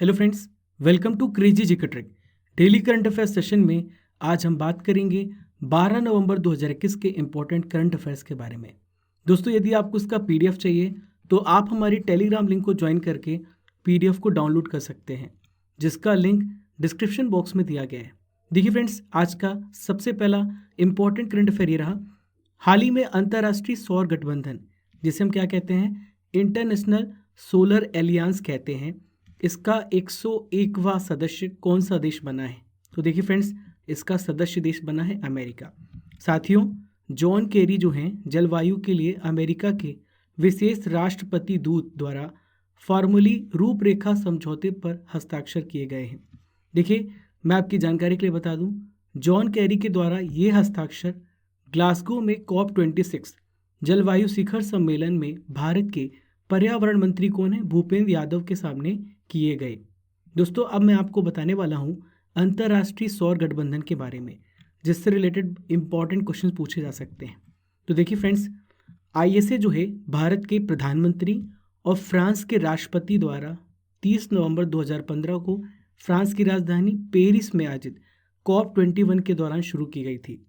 Hello friends, welcome to crazy GK trick. Daily current affairs session में आज हम बात करेंगे 12 नवंबर 2021 के इंपॉर्टेंट करंट अफेयर्स के बारे में। दोस्तों, यदि आपको इसका पीडीएफ चाहिए तो आप हमारी टेलीग्राम लिंक को ज्वाइन करके पीडीएफ को डाउनलोड कर सकते हैं, जिसका लिंक डिस्क्रिप्शन बॉक्स में दिया गया है। देखिए फ्रेंड्स, आज का सबसे पहला इंपॉर्टेंट करंट अफेयर ये रहा। हाल ही में अंतर्राष्ट्रीय सौर गठबंधन, जिसे हम क्या कहते हैं, इंटरनेशनल सोलर एलियंस कहते हैं, इसका 101वां सदस्य कौन सा देश बना है? तो देखिए फ्रेंड्स, इसका सदस्य देश बना है अमेरिका। साथियों, जॉन केरी जो हैं जलवायु के लिए अमेरिका के विशेष राष्ट्रपति दूत द्वारा फॉर्मली रूपरेखा समझौते पर हस्ताक्षर किए गए हैं। देखिए, मैं आपकी जानकारी के लिए बता दूं, जॉन केरी के द्वारा ये हस्ताक्षर ग्लासगो में COP26 जलवायु शिखर सम्मेलन में भारत के पर्यावरण मंत्री कौन है, भूपेंद्र यादव के सामने किए गए। दोस्तों, अब मैं आपको बताने वाला हूं अंतर्राष्ट्रीय सौर गठबंधन के बारे में, जिससे रिलेटेड इंपॉर्टेंट क्वेश्चन पूछे जा सकते हैं। तो देखिए फ्रेंड्स, आईएसए जो है भारत के प्रधानमंत्री और फ्रांस के राष्ट्रपति द्वारा 30 नवंबर 2015 को फ्रांस की राजधानी पेरिस में आयोजित COP21 के दौरान शुरू की गई थी।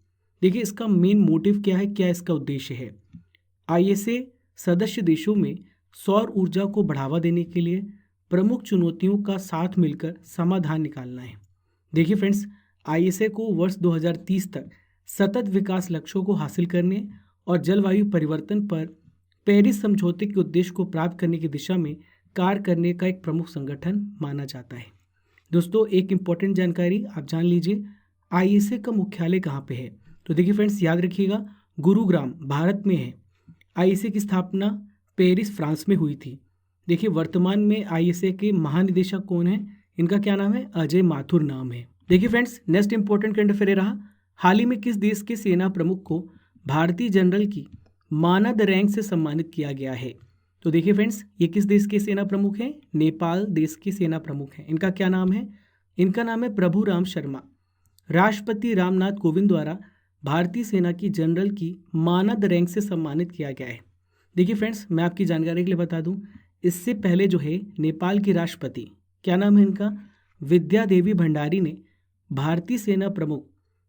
देखिए, इसका मेन मोटिव क्या है, क्या इसका उद्देश्य है? आईएसए सदस्य देशों में सौर ऊर्जा को बढ़ावा देने के लिए प्रमुख चुनौतियों का साथ मिलकर समाधान निकालना है। देखिए फ्रेंड्स, आईएसए को वर्ष 2030 तक सतत विकास लक्ष्यों को हासिल करने और जलवायु परिवर्तन पर पेरिस समझौते के उद्देश्य को प्राप्त करने की दिशा में कार्य करने का एक प्रमुख संगठन माना जाता है। दोस्तों, एक इम्पॉर्टेंट जानकारी आप जान लीजिए, आईएसए का मुख्यालय कहाँ पे है? तो देखिए फ्रेंड्स, याद रखिएगा, गुरुग्राम भारत में है। आईएसए की स्थापना पेरिस फ्रांस में हुई थी। देखिए, वर्तमान में आईएसए के महानिदेशक कौन है? इनका क्या नाम है? अजय माथुर नाम है। देखिए friends, next important current affair रहा। हाल ही में किस देश के सेना प्रमुख को भारतीय जनरल की मानद रैंक से सम्मानित किया गया है? तो देखिए फ्रेंड्स, ये किस देश के सेना प्रमुख हैं? नेपाल देश के सेना प्रमुख हैं। इनका क्या नाम है? इनका नाम है प्रभु राम शर्मा। राष्ट्रपति रामनाथ कोविंद द्वारा भारतीय सेना की जनरल की मानद रैंक से सम्मानित किया गया है। देखिए फ्रेंड्स, मैं आपकी जानकारी के लिए बता दूं, इससे पहले जो है नेपाल के राष्ट्रपति, क्या नाम है इनका, विद्या देवी भंडारी ने भारतीय सेना प्रमुख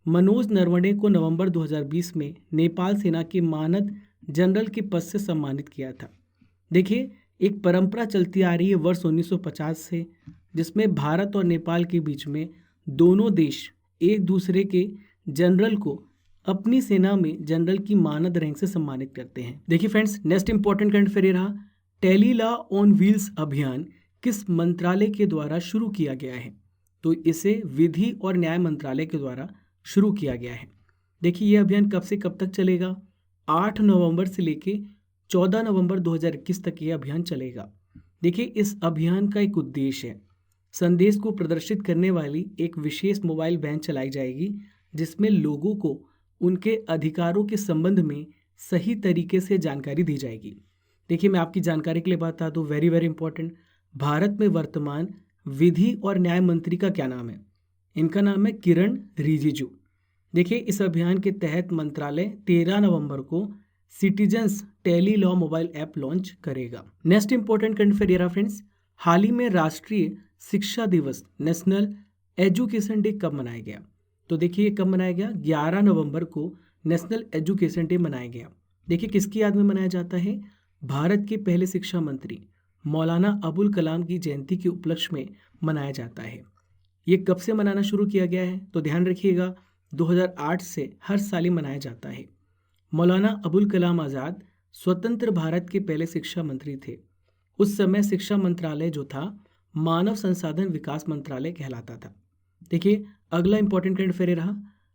मनोज नरवणे को नवंबर 2020 में नेपाल सेना के मानद जनरल के पद से सम्मानित किया था। देखिए, एक परंपरा चलती आ रही है वर्ष 1950 से, जिसमें भारत और नेपाल के बीच में दोनों देश एक दूसरे के जनरल को अपनी सेना में जनरल की मानद रैंक से सम्मानित करते हैं। देखिए friends, next important current affair रहा। टेली लॉ ऑन व्हील्स अभियान किस मंत्रालय के द्वारा शुरू किया गया है? तो इसे विधि और न्याय मंत्रालय के द्वारा शुरू किया गया है। देखिए, यह अभियान कब से कब तक चलेगा? 8 नवंबर से लेके 14 नवंबर 2021 तक यह अभियान चलेगा। देखिए, इस अभियान का एक उद्देश्य है, संदेश को प्रदर्शित करने वाली एक विशेष मोबाइल वैन चलाई जाएगी, जिसमें लोगों को उनके अधिकारों के संबंध में सही तरीके से जानकारी दी जाएगी। देखिए, मैं आपकी जानकारी के लिए बता दूं, वेरी वेरी इंपॉर्टेंट, भारत में वर्तमान विधि और न्याय मंत्री का क्या नाम है? इनका नाम है किरण रिजिजू। देखिए, इस अभियान के तहत मंत्रालय 13 नवंबर को citizens tele law mobile app launch करेगा। Next important current affair friends, हाल ही में राष्ट्रीय शिक्षा दिवस, नेशनल एजुकेशन डे कब मनाया गया? तो देखिए, कब मनाया गया? 11 नवंबर को नेशनल एजुकेशन डे मनाया गया। देखिए, किसकी याद में मनाया जाता है? भारत के पहले शिक्षा मंत्री मौलाना अबुल कलाम की जयंती के उपलक्ष्य में मनाया जाता है। ये कब से मनाना शुरू किया गया है? तो ध्यान रखिएगा, 2008 से हर साल ही मनाया जाता है। मौलाना अबुल कलाम आज़ाद स्वतंत्र भारत के पहले शिक्षा मंत्री थे। उस समय शिक्षा मंत्रालय जो था, मानव संसाधन विकास मंत्रालय कहलाता था। देखिए, अगला इंपॉर्टेंट करंट अफेयर रहा।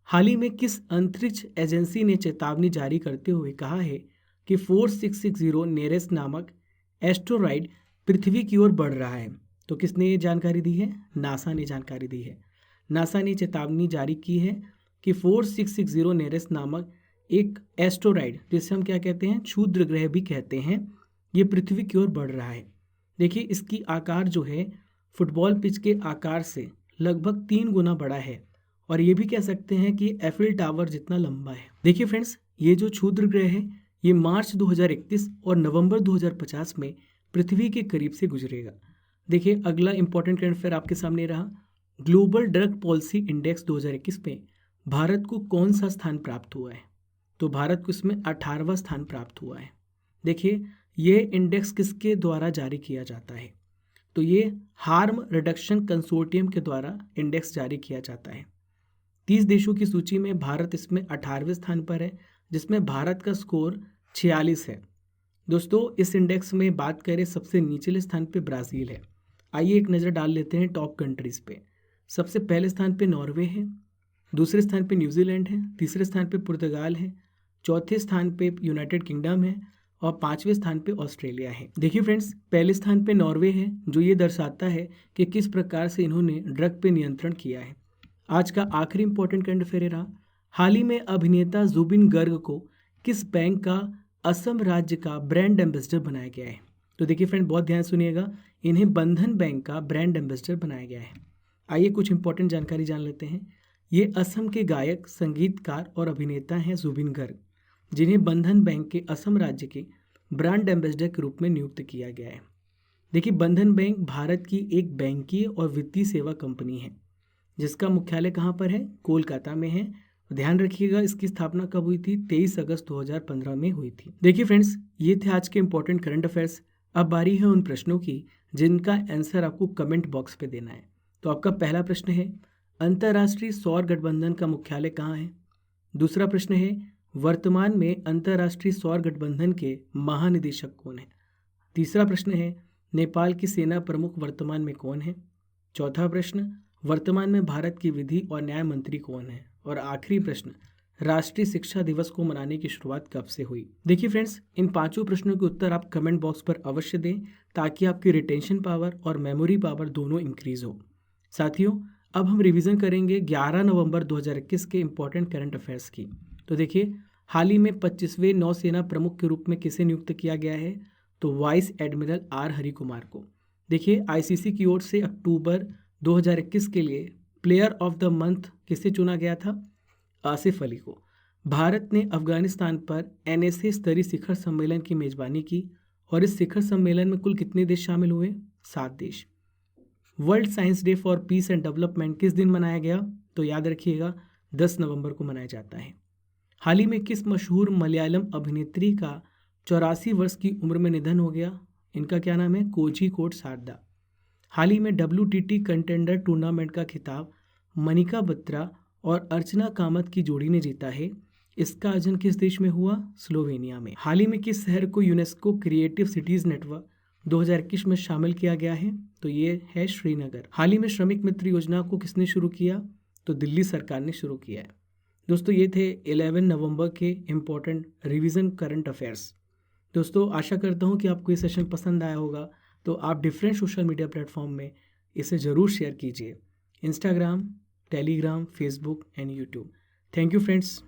हाल ही में किस अंतरिक्ष एजेंसी ने चेतावनी जारी करते हुए कहा है कि 4660 नेरेस नामक एस्टेरॉयड पृथ्वी की ओर बढ़ रहा है? तो किसने ये जानकारी दी है? नासा ने जानकारी दी है। नासा ने चेतावनी जारी की है कि 4660 नेरेस नामक एक एस्टेरॉयड, जिसे हम क्या कहते हैं, क्षुद्र ग्रह भी कहते हैं, ये पृथ्वी की ओर बढ़ रहा है। देखिए, इसकी आकार जो है फुटबॉल पिच के आकार से लगभग 3 गुना बड़ा है, और ये भी कह सकते हैं कि एफिल टावर जितना लंबा है। देखिए फ्रेंड्स, ये जो क्षुद्र ग्रह है, ये मार्च 2031 और नवंबर 2050 में पृथ्वी के करीब से गुजरेगा। देखिए अगला इंपॉर्टेंट करंट अफेयर आपके सामने रहा। ग्लोबल ड्रग पॉलिसी इंडेक्स 2021 में भारत को कौन सा स्थान प्राप्त हुआ है? तो भारत को इसमें 18वां स्थान प्राप्त हुआ है। देखिए ये इंडेक्स किसके द्वारा जारी किया जाता है? तो ये हार्म रिडक्शन कंसोर्टियम के द्वारा इंडेक्स जारी किया जाता है। 30 देशों की सूची में भारत इसमें 18वें स्थान पर है, जिसमें भारत का स्कोर 46 है। दोस्तों इस इंडेक्स में बात करें सबसे निचले स्थान पे ब्राज़ील है। आइए एक नज़र डाल लेते हैं टॉप कंट्रीज़ पे। सबसे पहले स्थान पे नॉर्वे है, दूसरे स्थान पे न्यूजीलैंड है, तीसरे स्थान पे पुर्तगाल है, चौथे स्थान पे यूनाइटेड किंगडम है और 5वें स्थान पे ऑस्ट्रेलिया है। देखिए फ्रेंड्स, पहले स्थान पे नॉर्वे है, जो ये दर्शाता है कि किस प्रकार से इन्होंने ड्रग पे नियंत्रण किया है। आज का आखिरी इंपॉर्टेंट करंट अफेयर रहा। हाल ही में अभिनेता जुबिन गर्ग को किस बैंक का असम राज्य का ब्रांड एम्बेसडर बनाया गया है? तो देखिए फ्रेंड, बहुत ध्यान सुनिएगा, इन्हें बंधन बैंक का ब्रांड एम्बेसडर बनाया गया है। आइए कुछ इंपॉर्टेंट जानकारी जान लेते हैं। ये असम के गायक, संगीतकार और अभिनेता हैं जुबिन गर्ग, जिन्हें बंधन बैंक के असम राज्य के ब्रांड एम्बेसडर के रूप में नियुक्त किया गया है। देखिए बंधन बैंक भारत की एक बैंकीय और वित्तीय सेवा कंपनी है, जिसका मुख्यालय कहाँ पर है? कोलकाता में है। ध्यान रखिएगा इसकी स्थापना कब हुई थी? 23 अगस्त 2015 में हुई थी। देखिए फ्रेंड्स, ये थे आज के इंपॉर्टेंट करंट अफेयर्स। अब बारी है उन प्रश्नों की जिनका आंसर आपको कमेंट बॉक्स पे देना है। तो आपका पहला प्रश्न है, अंतर्राष्ट्रीय सौर गठबंधन का मुख्यालय कहाँ है? दूसरा प्रश्न है, वर्तमान में अंतर्राष्ट्रीय सौर गठबंधन के महानिदेशक कौन है? तीसरा प्रश्न है, नेपाल की सेना प्रमुख वर्तमान में कौन है? चौथा प्रश्न, वर्तमान में भारत की विधि और न्याय मंत्री कौन है? और आखिरी प्रश्न, राष्ट्रीय शिक्षा दिवस को मनाने की शुरुआत कब से हुई? देखिए फ्रेंड्स, इन पांचों प्रश्नों के उत्तर आप कमेंट बॉक्स पर अवश्य दें, ताकि आपकी रिटेंशन पावर और मेमोरी पावर दोनों इंक्रीज हो। साथियों, अब हम रिवीजन करेंगे 11 नवंबर 2021 के इंपॉर्टेंट करंट अफेयर्स की। तो देखिए, हाल ही में 25वें नौसेना प्रमुख के रूप में किसे नियुक्त किया गया है? तो vice admiral R Hari Kumar को। देखिए आईसीसी की ओर से अक्टूबर 2021 के लिए प्लेयर ऑफ द मंथ किसे चुना गया था? आसिफ अली को। भारत ने अफगानिस्तान पर एनएसए स्तरीय शिखर सम्मेलन की मेजबानी की और इस शिखर सम्मेलन में कुल कितने देश शामिल हुए? 7 देश। World science day for piece and development किस दिन मनाया गया? तो याद रखिएगा 10 नवंबर को मनाया जाता है। हाल ही में किस मशहूर मलयालम अभिनेत्री का 84 वर्ष की उम्र में निधन हो गया? इनका क्या नाम है? कोझिकोड सारदा। हाल ही में WTT कंटेंडर टूर्नामेंट का खिताब मनिका बत्रा और अर्चना कामत की जोड़ी ने जीता है। इसका आयोजन किस देश में हुआ? स्लोवेनिया में। हाल ही में किस शहर को यूनेस्को क्रिएटिव सिटीज नेटवर्क 2021 में शामिल किया गया है? तो ये है श्रीनगर। हाल ही में श्रमिक मित्र योजना को किसने शुरू किया? तो दिल्ली सरकार ने शुरू किया है। दोस्तों ये थे 11 नवंबर के इम्पोर्टेंट रिवीजन करंट अफेयर्स। दोस्तों आशा करता हूँ कि आपको ये सेशन पसंद आया होगा, तो आप डिफरेंट सोशल मीडिया प्लेटफॉर्म में इसे ज़रूर शेयर कीजिए, Instagram, Telegram, Facebook and YouTube. Thank you friends.